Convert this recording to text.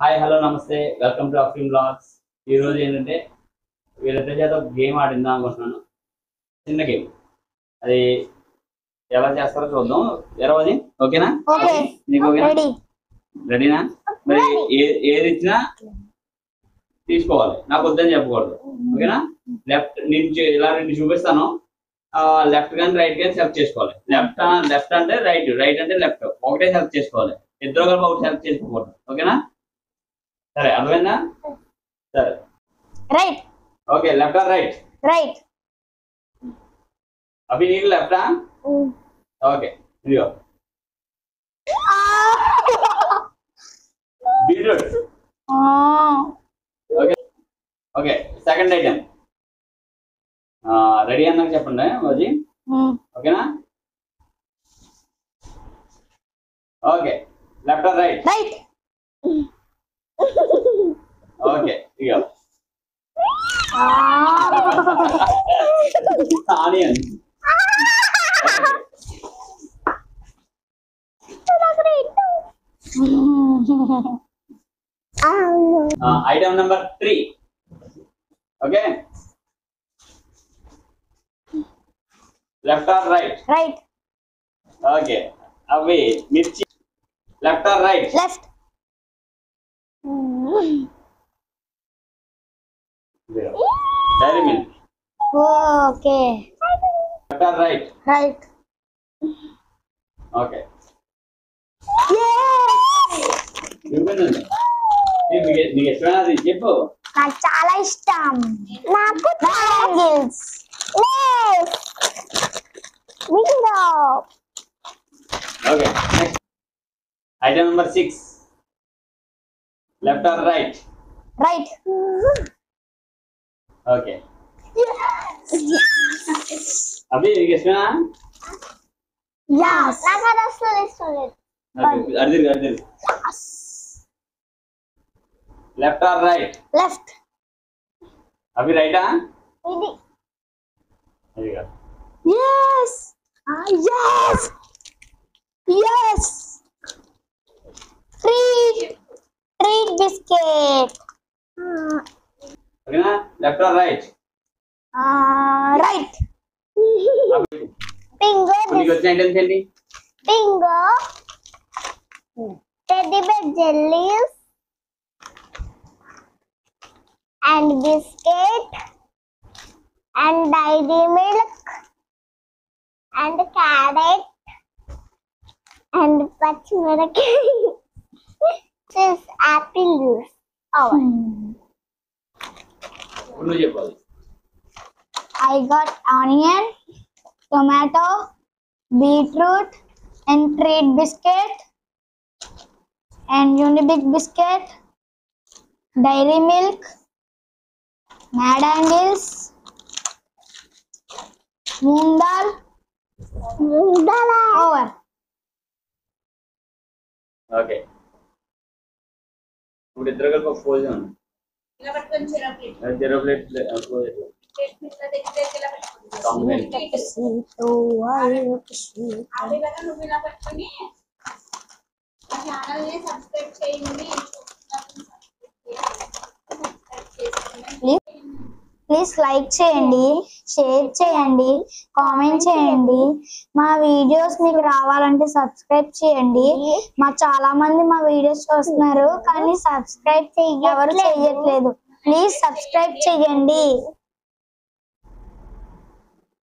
Hi hello నమస్తే welcome to అఫ్రీమ్ blogs. ఈరోజు ఏంటంటే వీళ్ళిద్దరి చేత గేమ్ ఆడిందాం అనుకుంటున్నాను. చిన్న గేమ్, అది ఎలా చేస్తారో చూద్దాం. ఎరవది ఓకేనా? నీకు ఓకేనా? రెడీనా? మరి ఏది ఇచ్చినా తీసుకోవాలి, నాకు వద్దని చెప్పకూడదు. ఓకేనా? లెఫ్ట్ నుంచి ఇలా రెండు చూపిస్తాను, లెఫ్ట్ కానీ రైట్ కానీ సెలెక్ట్ చేసుకోవాలి. లెఫ్ట్ అంటే రైట్, రైట్ అంటే లెఫ్ట్, ఒకటే సెలెక్ట్ చేసుకోవాలి. ఇద్దరు కలిపి ఒకటి సెలెక్ట్ చేసుకోకూడదు. ఓకేనా? సరే, అర్థమైందా? సరే, right. Okay, left or right? Right. Abhi నీకు లెఫ్టా? ఓకే, ఇదిగో beetroot. Okay okay, second item. Ready అన్నాక చెప్పండి మోజీ. ఓకేనా? Okay, left or right? Right. Okay, ఇదిగో onion. Item number 3. Okay, left or right? Right. Okay, అవి మిర్చి. Left or right? Left. Dairy Milk. Okay, left or right? Right. Okay, నీకు ఇష్టమైనది చెప్పు. నాకు చాలా ఇష్టం. నాకు triangles. Okay, next item number 6. Left or right? Right. Okay, Abhi నీకు ఇష్టమేనా? yes నాకు అది అసలు ఇష్టం లేదు. అడిదిరు. Left or right? Left. Abhi రైటా? ఇది అదిగా. yes yes yes treat biscuit. ఓకేనా? Left or right? Right. bingo నీకు వచ్చిన ఐటమ్స్ ఏంటి? bingo teddy bear jellies and biscuit and dairy milk and carrot and pachmiraki. This apple juice. నువ్వు చెప్పాలి. I got onion, tomato, beetroot, and treat biscuit, and Unibic biscuit, dairy milk, Mad Angles, moong dal. Over. Okay, ఇప్పుడు ఇద్దరు కలిపి ఒక pose ఉంది. Zero plate please like చేయండి, share చేయండి, comment చేయండి. మా వీడియోస్ మీకు రావాలంటే సబ్స్క్రైబ్ చేయండి. మా చాలా మంది మా వీడియోస్ చూస్తున్నారు కానీ సబ్స్క్రైబ్ ఎవరు చేయట్లేదు. ప్లీజ్ సబ్స్క్రైబ్ చేయండి.